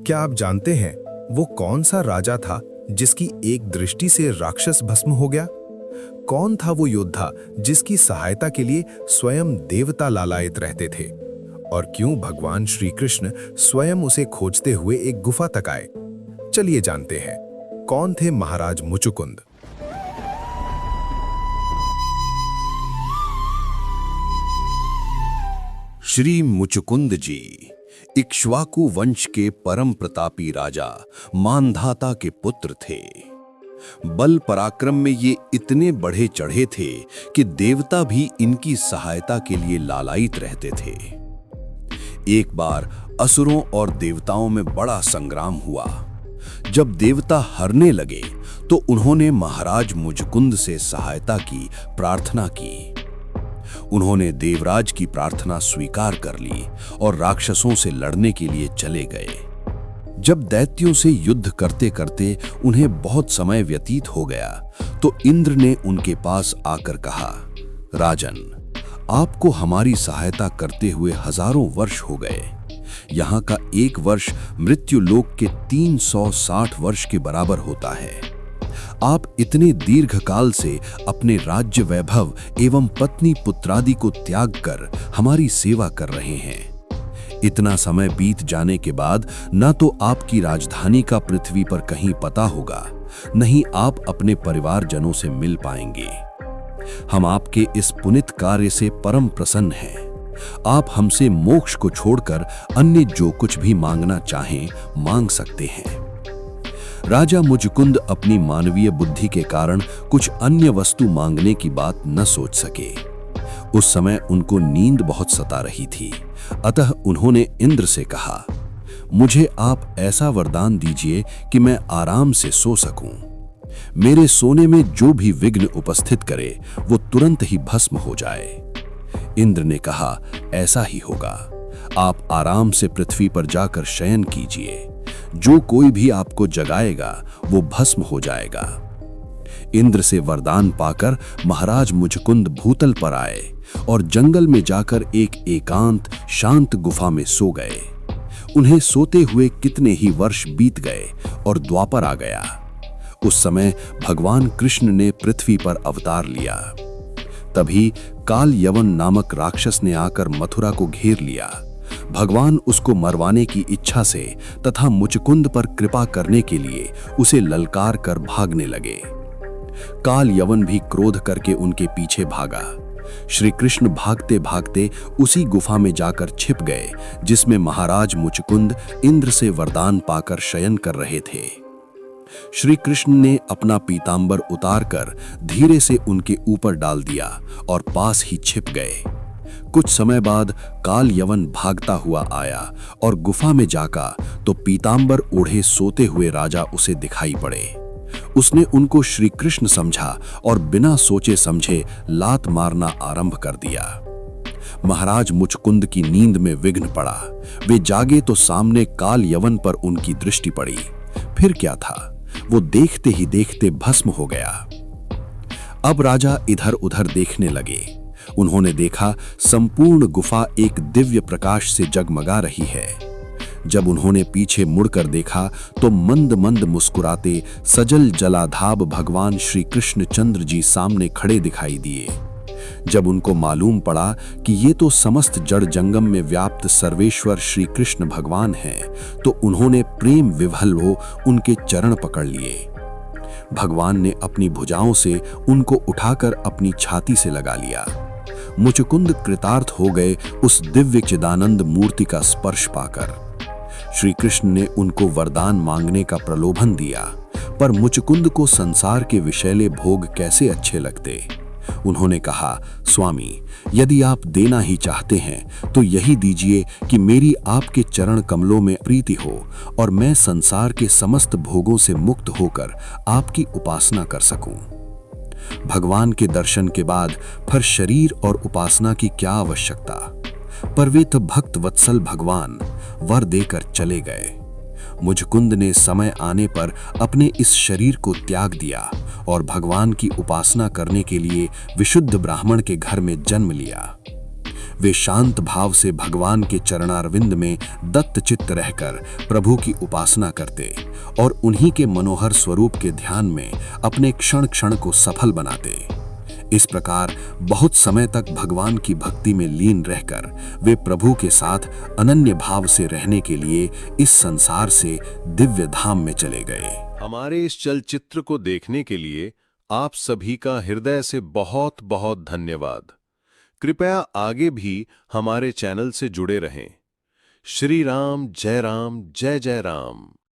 क्या आप जानते हैं वो कौन सा राजा था जिसकी एक दृष्टि से राक्षस भस्म हो गया? कौन था वो योद्धा जिसकी सहायता के लिए स्वयं देवता लालायित रहते थे? और क्यों भगवान श्री कृष्ण स्वयं उसे खोजते हुए एक गुफा तक आए? चलिए जानते हैं कौन थे महाराज मुचुकुंद। श्री मुचुकुंद जी इक्ष्वाकु वंश के परम प्रतापी राजा मानधाता के पुत्र थे। बल पराक्रम में ये इतने बढ़े चढ़े थे कि देवता भी इनकी सहायता के लिए लालायित रहते थे। एक बार असुरों और देवताओं में बड़ा संग्राम हुआ। जब देवता हारने लगे तो उन्होंने महाराज मुचुकुंद से सहायता की प्रार्थना की। उन्होंने देवराज की प्रार्थना स्वीकार कर ली और राक्षसों से लड़ने के लिए चले गए। जब दैत्यों से युद्ध करते करते उन्हें बहुत समय व्यतीत हो गया तो इंद्र ने उनके पास आकर कहा, राजन, आपको हमारी सहायता करते हुए हजारों वर्ष हो गए। यहाँ का एक वर्ष मृत्युलोक के 360 वर्ष के बराबर होता है। आप इतने दीर्घ काल से अपने राज्य वैभव एवं पत्नी पुत्रादि को त्याग कर हमारी सेवा कर रहे हैं। इतना समय बीत जाने के बाद न तो आपकी राजधानी का पृथ्वी पर कहीं पता होगा, न ही आप अपने परिवारजनों से मिल पाएंगे। हम आपके इस पुनित कार्य से परम प्रसन्न हैं। आप हमसे मोक्ष को छोड़कर अन्य जो कुछ भी मांगना चाहें मांग सकते हैं। राजा मुचुकुंद अपनी मानवीय बुद्धि के कारण कुछ अन्य वस्तु मांगने की बात न सोच सके। उस समय उनको नींद बहुत सता रही थी, अतः उन्होंने इंद्र से कहा, मुझे आप ऐसा वरदान दीजिए कि मैं आराम से सो सकूं। मेरे सोने में जो भी विघ्न उपस्थित करे वो तुरंत ही भस्म हो जाए। इंद्र ने कहा, ऐसा ही होगा। आप आराम से पृथ्वी पर जाकर शयन कीजिए। जो कोई भी आपको जगाएगा वो भस्म हो जाएगा। इंद्र से वरदान पाकर महाराज मुचुकुंद भूतल पर आए और जंगल में जाकर एक एकांत शांत गुफा में सो गए। उन्हें सोते हुए कितने ही वर्ष बीत गए और द्वापर आ गया। उस समय भगवान कृष्ण ने पृथ्वी पर अवतार लिया। तभी काल यवन नामक राक्षस ने आकर मथुरा को घेर लिया। भगवान उसको मरवाने की इच्छा से तथा मुचुकुंद पर कृपा करने के लिए उसे ललकार कर भागने लगे। काल यवन भी क्रोध करके उनके पीछे भागा। श्री कृष्ण भागते भागते उसी गुफा में जाकर छिप गए जिसमें महाराज मुचुकुंद इंद्र से वरदान पाकर शयन कर रहे थे। श्री कृष्ण ने अपना पीतांबर उतारकर धीरे से उनके ऊपर डाल दिया और पास ही छिप गए। कुछ समय बाद काल यवन भागता हुआ आया और गुफा में जाका तो पीतांबर ओढ़े सोते हुए राजा उसे दिखाई पड़े। उसने उनको श्री कृष्ण समझा और बिना सोचे समझे लात मारना आरंभ कर दिया। महाराज मुचुकुंद की नींद में विघ्न पड़ा। वे जागे तो सामने काल यवन पर उनकी दृष्टि पड़ी। फिर क्या था, वो देखते ही देखते भस्म हो गया। अब राजा इधर उधर देखने लगे। उन्होंने देखा संपूर्ण गुफा एक दिव्य प्रकाश से जगमगा रही है। जब उन्होंने पीछे मुड़कर देखा तो मंद मंद मुस्कुराते सजल जलाधाब भगवान श्री कृष्ण चंद्र जी सामने खड़े दिखाई दिए। जब उनको मालूम पड़ा कि ये तो समस्त जड़ जंगम में व्याप्त सर्वेश्वर श्री कृष्ण भगवान हैं, तो उन्होंने प्रेम विह्वल हो उनके चरण पकड़ लिए। भगवान ने अपनी भुजाओं से उनको उठाकर अपनी छाती से लगा लिया। मुचुकुंद कृतार्थ हो गए उस दिव्य चिदानंद मूर्ति का स्पर्श पाकर। श्री कृष्ण ने उनको वरदान मांगने का प्रलोभन दिया, पर मुचुकुंद को संसार के विषैले भोग कैसे अच्छे लगते। उन्होंने कहा, स्वामी, यदि आप देना ही चाहते हैं तो यही दीजिए कि मेरी आपके चरण कमलों में प्रीति हो और मैं संसार के समस्त भोगों से मुक्त होकर आपकी उपासना कर सकूं। भगवान के दर्शन के बाद फिर शरीर और उपासना की क्या आवश्यकता। पर वे तो भक्त वत्सल भगवान वर देकर चले गए। मुचुकुंद ने समय आने पर अपने इस शरीर को त्याग दिया और भगवान की उपासना करने के लिए विशुद्ध ब्राह्मण के घर में जन्म लिया। वे शांत भाव से भगवान के चरणारविंद में दत्तचित्त रहकर प्रभु की उपासना करते और उन्हीं के मनोहर स्वरूप के ध्यान में अपने क्षण क्षण को सफल बनाते। इस प्रकार बहुत समय तक भगवान की भक्ति में लीन रहकर वे प्रभु के साथ अनन्य भाव से रहने के लिए इस संसार से दिव्य धाम में चले गए। हमारे इस चलचित्र को देखने के लिए आप सभी का हृदय से बहुत बहुत धन्यवाद। कृपया आगे भी हमारे चैनल से जुड़े रहें। श्री राम जय जय राम।